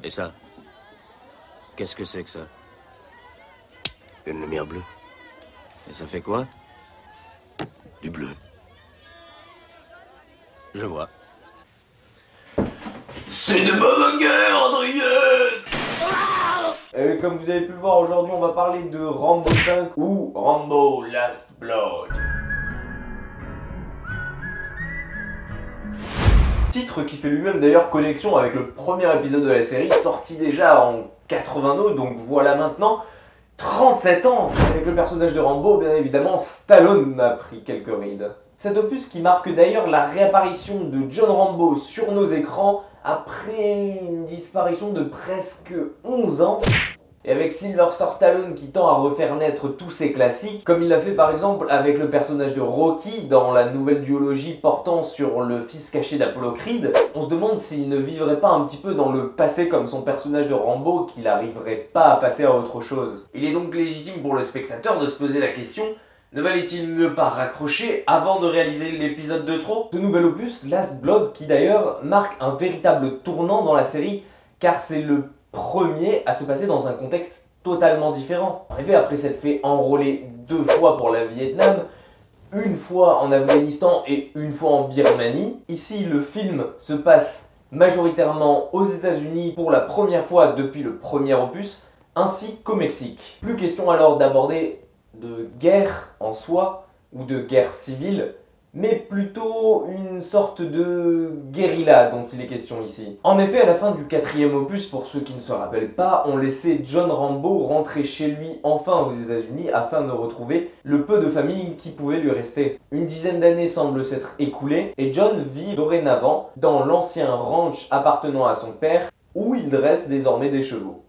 Et ça? Qu'est-ce que c'est que ça? Une lumière bleue. Et ça fait quoi? Du bleu. Je vois. C'est de bonne guerre, Adrien! Comme vous avez pu le voir aujourd'hui, on va parler de Rambo 5 ou Rambo Last Blood. Titre qui fait lui-même d'ailleurs connexion avec le premier épisode de la série, sorti déjà en 82, donc voilà maintenant 37 ans. Avec le personnage de Rambo, bien évidemment, Stallone a pris quelques rides. Cet opus qui marque d'ailleurs la réapparition de John Rambo sur nos écrans après une disparition de presque 11 ans. Et avec Sylvester Stallone qui tend à refaire naître tous ses classiques, comme il l'a fait par exemple avec le personnage de Rocky dans la nouvelle duologie portant sur le fils caché d'Apollo Creed, on se demande s'il ne vivrait pas un petit peu dans le passé comme son personnage de Rambo, qu'il n'arriverait pas à passer à autre chose. Il est donc légitime pour le spectateur de se poser la question: ne valait-il mieux pas raccrocher avant de réaliser l'épisode de trop? Ce nouvel opus, Last Blood, qui d'ailleurs marque un véritable tournant dans la série, car c'est le premier à se passer dans un contexte totalement différent. En effet, après s'être fait enrôler 2 fois pour le Vietnam, une fois en Afghanistan et une fois en Birmanie, ici le film se passe majoritairement aux États-Unis pour la première fois depuis le premier opus, ainsi qu'au Mexique. Plus question alors d'aborder de guerre en soi ou de guerre civile, mais plutôt une sorte de guérilla dont il est question ici. En effet, à la fin du 4e opus, pour ceux qui ne se rappellent pas, on laissait John Rambo rentrer chez lui enfin aux États-Unis afin de retrouver le peu de famille qui pouvait lui rester. Une dizaine d'années semble s'être écoulée et John vit dorénavant dans l'ancien ranch appartenant à son père où il dresse désormais des chevaux.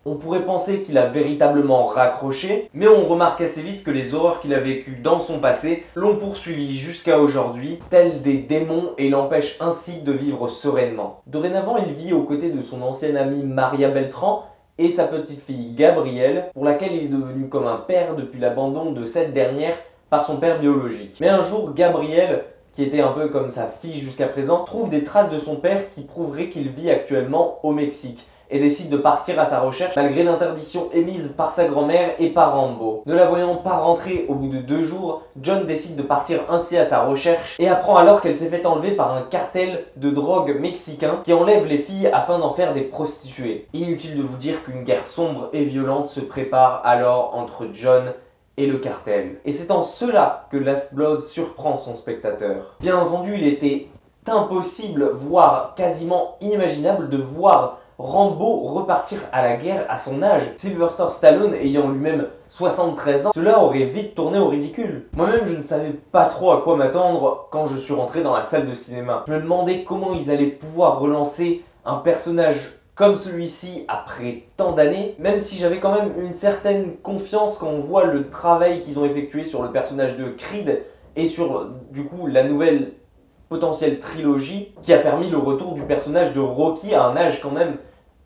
On pourrait penser qu'il a véritablement raccroché, mais on remarque assez vite que les horreurs qu'il a vécues dans son passé l'ont poursuivi jusqu'à aujourd'hui, tels des démons, et l'empêchent ainsi de vivre sereinement. Dorénavant, il vit aux côtés de son ancienne amie Maria Beltran et sa petite fille Gabrielle, pour laquelle il est devenu comme un père depuis l'abandon de cette dernière par son père biologique. Mais un jour, Gabrielle, qui était un peu comme sa fille jusqu'à présent, trouve des traces de son père qui prouveraient qu'il vit actuellement au Mexique, et décide de partir à sa recherche malgré l'interdiction émise par sa grand-mère et par Rambo. Ne la voyant pas rentrer au bout de 2 jours, John décide de partir ainsi à sa recherche et apprend alors qu'elle s'est fait enlever par un cartel de drogue mexicain qui enlève les filles afin d'en faire des prostituées. Inutile de vous dire qu'une guerre sombre et violente se prépare alors entre John et le cartel. Et c'est en cela que Last Blood surprend son spectateur. Bien entendu, il était impossible, voire quasiment inimaginable de voir Rambo repartir à la guerre à son âge. Sylvester Stallone ayant lui-même 73 ans, cela aurait vite tourné au ridicule. Moi-même, je ne savais pas trop à quoi m'attendre quand je suis rentré dans la salle de cinéma. Je me demandais comment ils allaient pouvoir relancer un personnage comme celui-ci après tant d'années, même si j'avais quand même une certaine confiance quand on voit le travail qu'ils ont effectué sur le personnage de Creed et sur, du coup, la nouvelle potentielle trilogie qui a permis le retour du personnage de Rocky à un âge quand même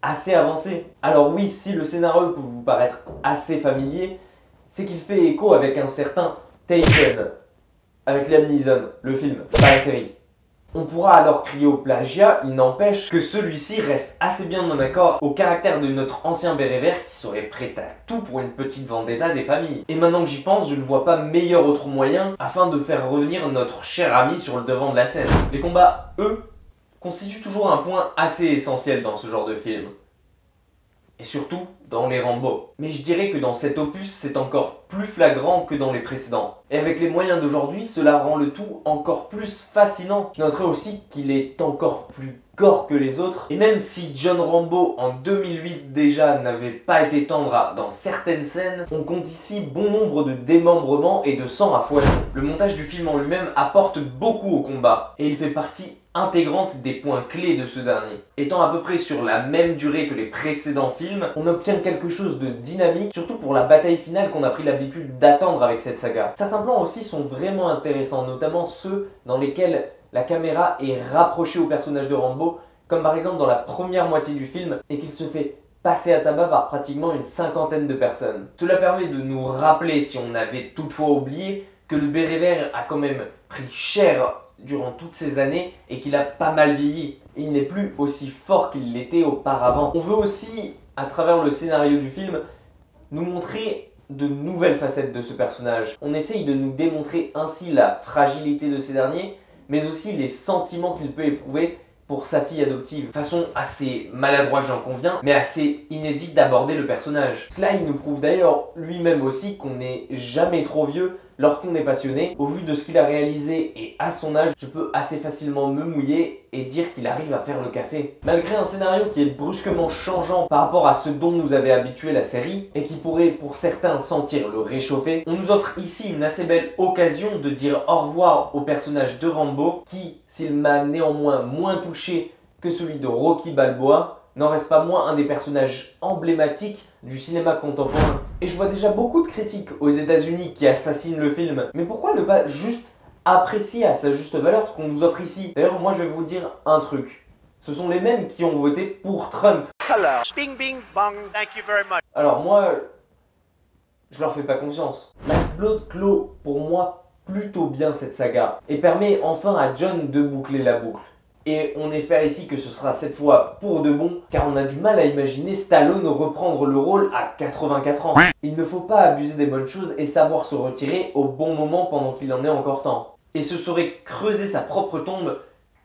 assez avancé. Alors oui, si le scénario peut vous paraître assez familier, c'est qu'il fait écho avec un certain Taken, avec Liam Neeson, le film, pas la série. On pourra alors crier au plagiat, il n'empêche que celui-ci reste assez bien en accord au caractère de notre ancien béret vert qui serait prêt à tout pour une petite vendetta des familles. Et maintenant que j'y pense, je ne vois pas meilleur autre moyen afin de faire revenir notre cher ami sur le devant de la scène. Les combats, eux, constituent toujours un point assez essentiel dans ce genre de film. Et surtout, dans les Rambo. Mais je dirais que dans cet opus, c'est encore plus flagrant que dans les précédents. Et avec les moyens d'aujourd'hui, cela rend le tout encore plus fascinant. Je noterai aussi qu'il est encore plus gore que les autres. Et même si John Rambo, en 2008 déjà, n'avait pas été tendre dans certaines scènes, on compte ici bon nombre de démembrements et de sang à foison. Le montage du film en lui-même apporte beaucoup au combat. Et il fait partie intégrante des points clés de ce dernier. Étant à peu près sur la même durée que les précédents films, on obtient quelque chose de dynamique, surtout pour la bataille finale qu'on a pris l'habitude d'attendre avec cette saga. Certains plans aussi sont vraiment intéressants, notamment ceux dans lesquels la caméra est rapprochée au personnage de Rambo, comme par exemple dans la première moitié du film, et qu'il se fait passer à tabac par pratiquement une 50aine de personnes. Cela permet de nous rappeler, si on avait toutefois oublié, que le béret vert a quand même pris cher durant toutes ces années et qu'il a pas mal vieilli. Il n'est plus aussi fort qu'il l'était auparavant. On veut aussi, à travers le scénario du film, nous montrer de nouvelles facettes de ce personnage. On essaye de nous démontrer ainsi la fragilité de ces derniers, mais aussi les sentiments qu'il peut éprouver pour sa fille adoptive. Façon assez maladroite, j'en conviens, mais assez inédite d'aborder le personnage. Cela, il nous prouve d'ailleurs lui-même aussi qu'on n'est jamais trop vieux lorsqu'on est passionné. Au vu de ce qu'il a réalisé et à son âge, je peux assez facilement me mouiller et dire qu'il arrive à faire le café. Malgré un scénario qui est brusquement changeant par rapport à ce dont nous avait habitué la série et qui pourrait pour certains sentir le réchauffer, on nous offre ici une assez belle occasion de dire au revoir au personnage de Rambo qui, s'il m'a néanmoins moins touché que celui de Rocky Balboa, n'en reste pas moins un des personnages emblématiques du cinéma contemporain. Et je vois déjà beaucoup de critiques aux États-Unis qui assassinent le film. Mais pourquoi ne pas juste apprécier à sa juste valeur ce qu'on nous offre ici? D'ailleurs, moi je vais vous dire un truc. Ce sont les mêmes qui ont voté pour Trump. Hello. Bing bing bong. Thank you very much. Alors moi, je leur fais pas confiance. Last Blood clôt pour moi plutôt bien cette saga et permet enfin à John de boucler la boucle. Et on espère ici que ce sera cette fois pour de bon, car on a du mal à imaginer Stallone reprendre le rôle à 84 ans. Il ne faut pas abuser des bonnes choses et savoir se retirer au bon moment pendant qu'il en est encore temps. Et ce serait creuser sa propre tombe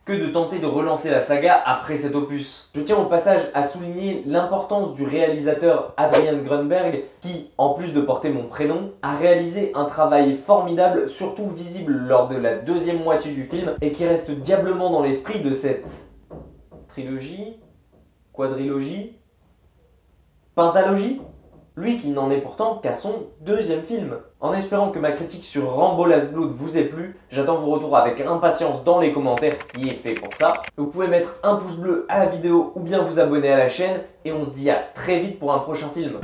que de tenter de relancer la saga après cet opus. Je tiens au passage à souligner l'importance du réalisateur Adrian Grunberg qui, en plus de porter mon prénom, a réalisé un travail formidable, surtout visible lors de la deuxième moitié du film et qui reste diablement dans l'esprit de cette trilogie, quadrilogie, pentalogie. Lui qui n'en est pourtant qu'à son deuxième film. En espérant que ma critique sur Rambo Last Blood vous ait plu, j'attends vos retours avec impatience dans les commentaires qui est fait pour ça. Vous pouvez mettre un pouce bleu à la vidéo ou bien vous abonner à la chaîne et on se dit à très vite pour un prochain film.